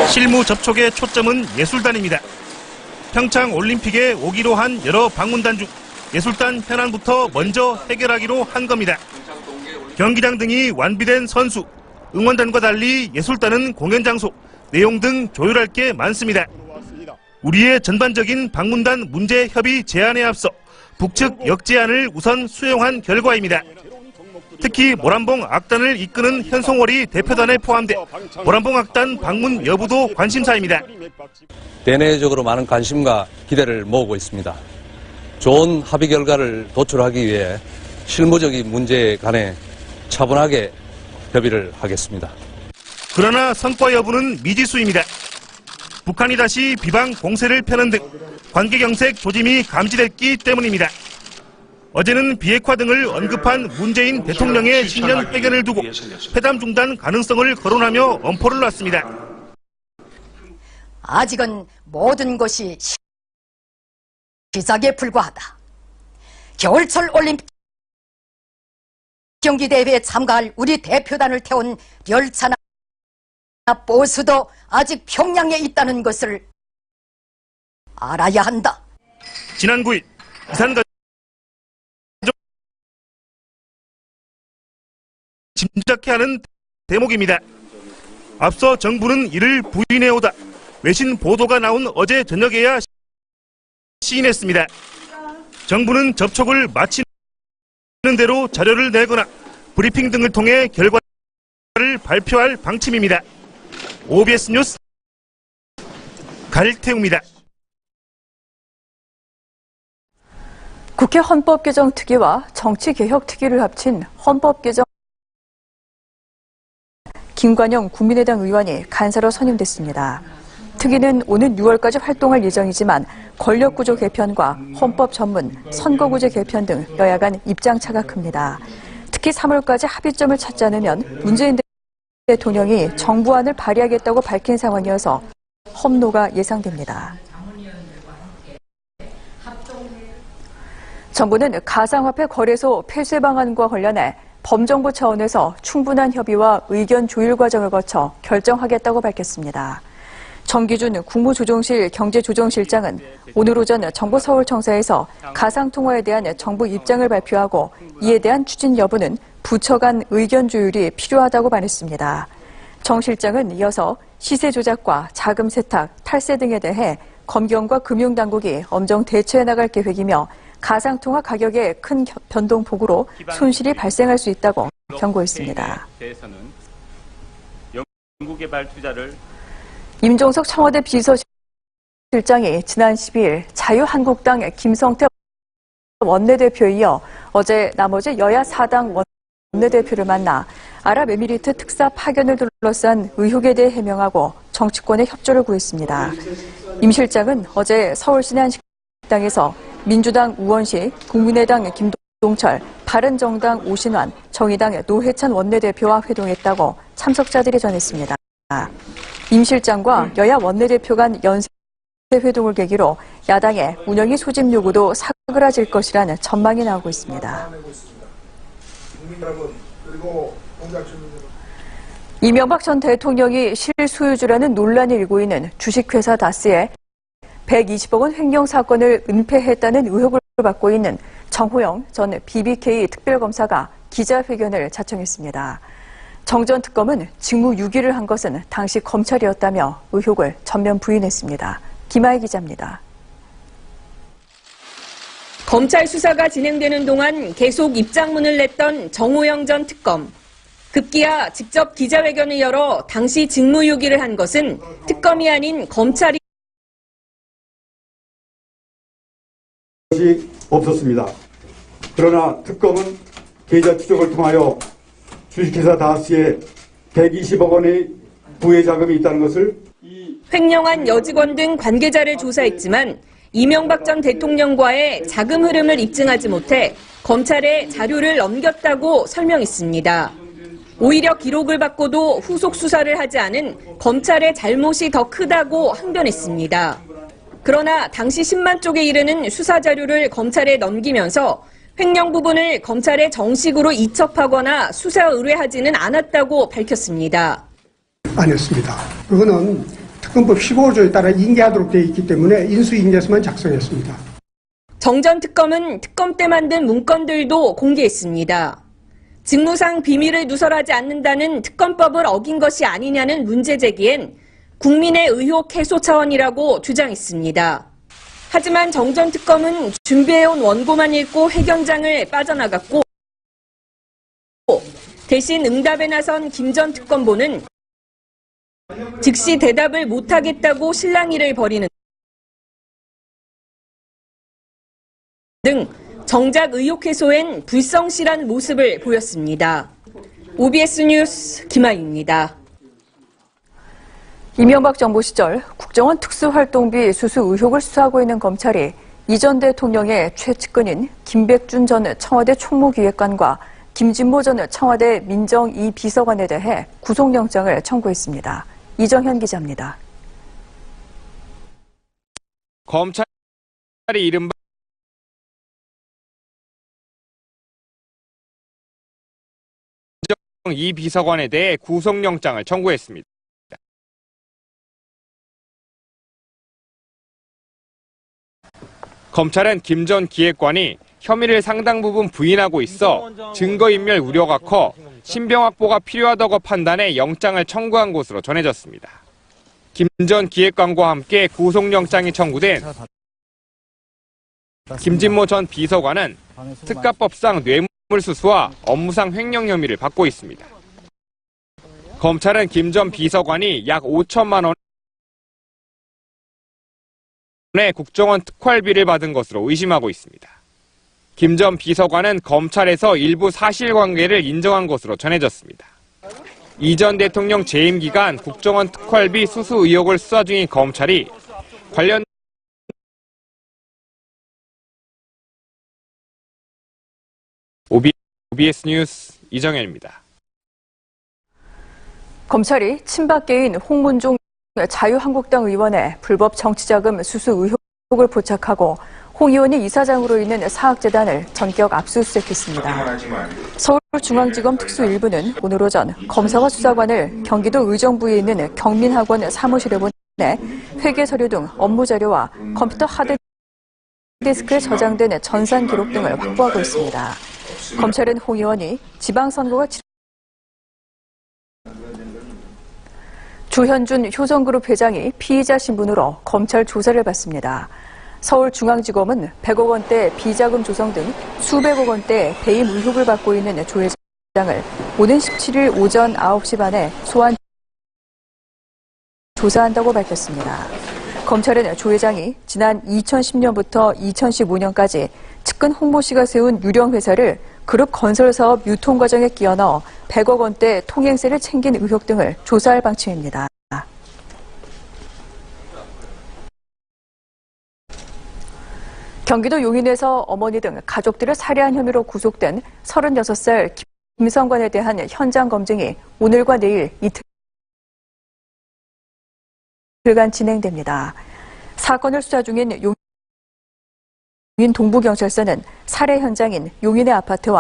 실무 접촉의 초점은 예술단입니다. 평창 올림픽에 오기로 한 여러 방문단 중 예술단 현안부터 먼저 해결하기로 한 겁니다. 경기장 등이 완비된 선수, 응원단과 달리 예술단은 공연 장소, 내용 등 조율할 게 많습니다. 우리의 전반적인 방문단 문제 협의 제안에 앞서 북측 역제안을 우선 수용한 결과입니다. 특히 모란봉 악단을 이끄는 현송월이 대표단에 포함돼 모란봉 악단 방문 여부도 관심사입니다. 대내적으로 많은 관심과 기대를 모으고 있습니다. 좋은 합의 결과를 도출하기 위해 실무적인 문제에 관해 차분하게 협의를 하겠습니다. 그러나 성과 여부는 미지수입니다. 북한이 다시 비방 공세를 펴는 등 관계 경색 조짐이 감지됐기 때문입니다. 어제는 비핵화 등을 언급한 문재인 대통령의 신년 회견을 두고 회담 중단 가능성을 거론하며 엄포를 놨습니다. 아직은 모든 것이 시작에 불과하다. 겨울철 올림픽 경기대회에 참가할 우리 대표단을 태운 열차나 버스도 아직 평양에 있다는 것을 알아야 한다. 지난 9일 이산가족 짐작해하는 대목입니다. 앞서 정부는 이를 부인해오다 외신 보도가 나온 어제 저녁에야 시인했습니다. 정부는 접촉을 마치는 대로 자료를 내거나 브리핑 등을 통해 결과를 발표할 방침입니다. OBS 뉴스 갈태웅입니다. 국회 헌법개정특위와 정치개혁특위를 합친 헌법개정 김관영 국민의당 의원이 간사로 선임됐습니다. 특위는 오는 6월까지 활동할 예정이지만 권력구조 개편과 헌법 전문, 선거구제 개편 등 여야 간 입장차가 큽니다. 특히 3월까지 합의점을 찾지 않으면 문재인 대통령이 정부안을 발의하겠다고 밝힌 상황이어서 험노가 예상됩니다. 정부는 가상화폐 거래소 폐쇄 방안과 관련해 범정부 차원에서 충분한 협의와 의견 조율 과정을 거쳐 결정하겠다고 밝혔습니다. 정기준 국무조정실 경제조정실장은 오늘 오전 정부 서울청사에서 가상통화에 대한 정부 입장을 발표하고 이에 대한 추진 여부는 부처 간 의견 조율이 필요하다고 말했습니다. 정 실장은 이어서 시세 조작과 자금 세탁, 탈세 등에 대해 검경과 금융당국이 엄정 대처해 나갈 계획이며 가상통화 가격의 큰 변동폭으로 손실이 발생할 수 있다고 경고했습니다. 연구개발 투자를 임종석 청와대 비서실장이 지난 12일 자유한국당 김성태 원내대표에 이어 어제 나머지 여야 4당 원내대표를 만나 아랍에미리트 특사 파견을 둘러싼 의혹에 대해 해명하고 정치권의 협조를 구했습니다. 임 실장은 어제 서울시내 한 식당에서 민주당 우원식, 국민의당 김동철, 바른정당 오신환, 정의당 노회찬 원내대표와 회동했다고 참석자들이 전했습니다. 임 실장과 여야 원내대표 간 연쇄 회동을 계기로 야당의 운영위 소집 요구도 사그라질 것이라는 전망이 나오고 있습니다. 이명박 전 대통령이 실소유주라는 논란이 일고 있는 주식회사 다스의 120억 원 횡령 사건을 은폐했다는 의혹을 받고 있는 정호영 전 BBK 특별검사가 기자회견을 자청했습니다. 정 전 특검은 직무유기를 한 것은 당시 검찰이었다며 의혹을 전면 부인했습니다. 김아희 기자입니다. 검찰 수사가 진행되는 동안 계속 입장문을 냈던 정호영 전 특검. 급기야 직접 기자회견을 열어 당시 직무유기를 한 것은 특검이 아닌 검찰이 것이 없었습니다. 그러나 특검은 계좌 추적을 통하여 주식회사 다스에 120억 원의 부의 자금이 있다는 것을 횡령한 여직원 등 관계자를 조사했지만 이명박 전 대통령과의 자금 흐름을 입증하지 못해 검찰에 자료를 넘겼다고 설명했습니다. 오히려 기록을 받고도 후속 수사를 하지 않은 검찰의 잘못이 더 크다고 항변했습니다. 그러나 당시 10만 쪽에 이르는 수사 자료를 검찰에 넘기면서 횡령 부분을 검찰에 정식으로 이첩하거나 수사 의뢰하지는 않았다고 밝혔습니다. 아니었습니다. 그거는 특검법 15조에 따라 인계하도록 되어 있기 때문에 인수인계서만 작성했습니다. 정 전 특검은 특검 때 만든 문건들도 공개했습니다. 직무상 비밀을 누설하지 않는다는 특검법을 어긴 것이 아니냐는 문제 제기엔 국민의 의혹 해소 차원이라고 주장했습니다. 하지만 정 전 특검은 준비해온 원고만 읽고 회견장을 빠져나갔고 대신 응답에 나선 김 전 특검보는 즉시 대답을 못하겠다고 실랑이를 벌이는 등 정작 의혹 해소엔 불성실한 모습을 보였습니다. OBS 뉴스 김아유입니다. 이명박 정부 시절 국정원 특수활동비 수수 의혹을 수사하고 있는 검찰이 이 전 대통령의 최측근인 김백준 전 청와대 총무기획관과 김진모 전 청와대 민정 2비서관에 대해 구속영장을 청구했습니다. 이정현 기자입니다. 검찰이 이른바 민정 2비서관에 대해 구속영장을 청구했습니다. 검찰은 김 전 기획관이 혐의를 상당 부분 부인하고 있어 증거인멸 우려가 커 신병 확보가 필요하다고 판단해 영장을 청구한 것으로 전해졌습니다. 김 전 기획관과 함께 구속영장이 청구된 김진모 전 비서관은 특가법상 뇌물수수와 업무상 횡령 혐의를 받고 있습니다. 검찰은 김 전 비서관이 약 5천만 원의 국정원 특활비를 받은 것으로 의심하고 있습니다. 김 전 비서관은 검찰에서 일부 사실관계를 인정한 것으로 전해졌습니다. 이 전 대통령 재임 기간 국정원 특활비 수수 의혹을 수사 중인 검찰이 관련 OBS 뉴스 이정현입니다. 검찰이 친박계인 홍문종 자유한국당 의원의 불법 정치자금 수수 의혹을 포착하고 홍 의원이 이사장으로 있는 사학재단을 전격 압수수색했습니다. 서울중앙지검 특수일부는 오늘 오전 검사와 수사관을 경기도 의정부에 있는 경민학원 사무실에 보내 회계 서류 등 업무 자료와 컴퓨터 하드디스크에 저장된 전산 기록 등을 확보하고 있습니다. 검찰은 홍 의원이 지방선거가 주현준 효성그룹 회장이 피의자 신분으로 검찰 조사를 받습니다. 서울중앙지검은 100억 원대 비자금 조성 등 수백억 원대 배임 의혹을 받고 있는 조 회장을 오는 17일 오전 9시 반에 소환 조사한다고 밝혔습니다. 검찰은 조 회장이 지난 2010년부터 2015년까지 측근 홍모 씨가 세운 유령 회사를 그룹 건설 사업 유통 과정에 끼워 넣어 100억 원대 통행세를 챙긴 의혹 등을 조사할 방침입니다. 경기도 용인에서 어머니 등 가족들을 살해한 혐의로 구속된 36살 김성관에 대한 현장 검증이 오늘과 내일 이틀간 진행됩니다. 사건을 수사 중인 용인 동부경찰서는 살해 현장인 용인의 아파트와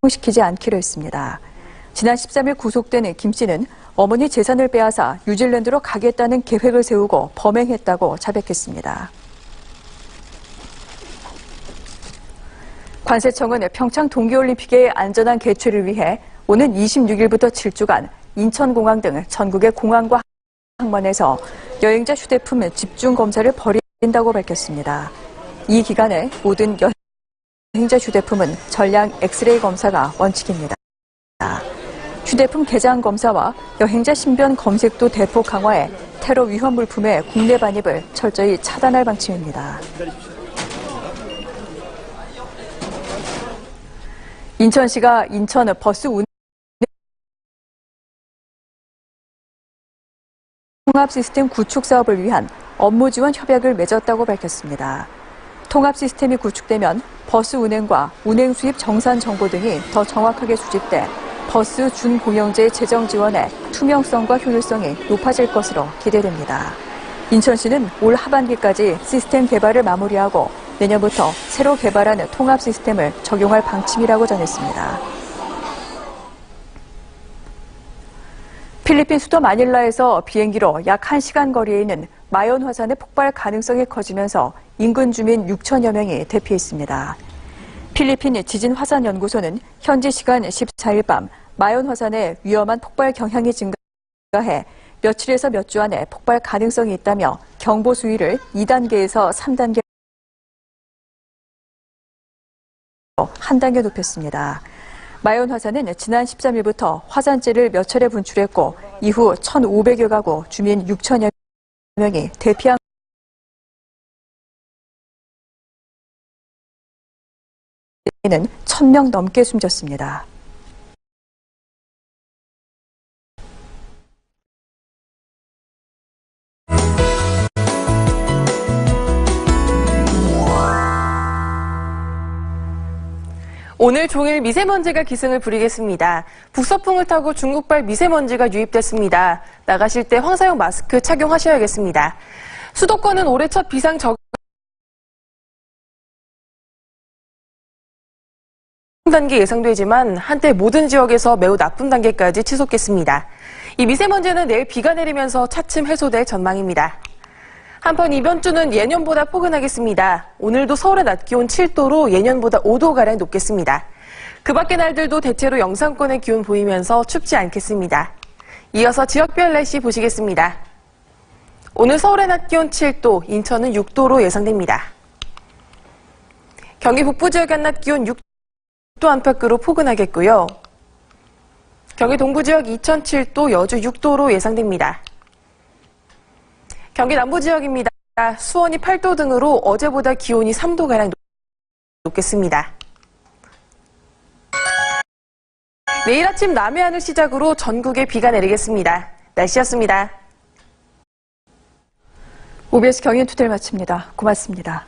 시키지 않기로 했습니다. 지난 13일 구속된 김 씨는 어머니 재산을 빼앗아 뉴질랜드로 가겠다는 계획을 세우고 범행했다고 자백했습니다. 관세청은 평창 동계올림픽의 안전한 개최를 위해 오는 26일부터 7주간 인천공항 등 전국의 공항과 항만에서 여행자 휴대폰 집중 검사를 벌인다고 밝혔습니다. 이 기간에 모든 여행자 휴대폰은 전량 엑스레이 검사가 원칙입니다. 휴대폰 개장 검사와 여행자 신변 검색도 대폭 강화해 테러 위험 물품의 국내 반입을 철저히 차단할 방침입니다. 인천시가 인천 버스 운행 통합 시스템 구축 사업을 위한 업무 지원 협약을 맺었다고 밝혔습니다. 통합 시스템이 구축되면 버스 운행과 운행 수입 정산 정보 등이 더 정확하게 수집돼 버스 준공영제 재정 지원의 투명성과 효율성이 높아질 것으로 기대됩니다. 인천시는 올 하반기까지 시스템 개발을 마무리하고 내년부터 새로 개발하는 통합 시스템을 적용할 방침이라고 전했습니다. 필리핀 수도 마닐라에서 비행기로 약 1시간 거리에 있는 마yon 화산의 폭발 가능성이 커지면서 인근 주민 6천여 명이 대피했습니다. 필리핀 지진화산연구소는 현지 시간 14일 밤 마yon 화산의 위험한 폭발 경향이 증가해 며칠에서 몇 주 안에 폭발 가능성이 있다며 경보 수위를 2단계에서 3단계로 한 단계 높였습니다. 마yon 화산은 지난 13일부터 화산재를 몇 차례 분출했고 이후 1,500여 가구 주민 6천여 명이 대피한 는 1,000명 넘게 숨졌습니다. 오늘 종일 미세먼지가 기승을 부리겠습니다. 북서풍을 타고 중국발 미세먼지가 유입됐습니다. 나가실 때 황사용 마스크 착용하셔야겠습니다. 수도권은 올해 첫 비상 단계 예상되지만 한때 모든 지역에서 매우 나쁨 단계까지 치솟겠습니다. 이 미세먼지는 내일 비가 내리면서 차츰 해소될 전망입니다. 한편 이번 주는 예년보다 포근하겠습니다. 오늘도 서울의 낮 기온 7도로 예년보다 5도가량 높겠습니다. 그 밖의 날들도 대체로 영상권의 기온 보이면서 춥지 않겠습니다. 이어서 지역별 날씨 보시겠습니다. 오늘 서울의 낮 기온 7도, 인천은 6도로 예상됩니다. 경기 북부 지역의 낮 기온 6도 안팎으로 포근하겠고요. 경기 동부 지역 이천 7도, 여주 6도로 예상됩니다. 경기 남부 지역입니다. 수원이 8도 등으로 어제보다 기온이 3도가량 높겠습니다. 내일 아침 남해안을 시작으로 전국에 비가 내리겠습니다. 날씨였습니다. OBS 경인투데이를 마칩니다. 고맙습니다.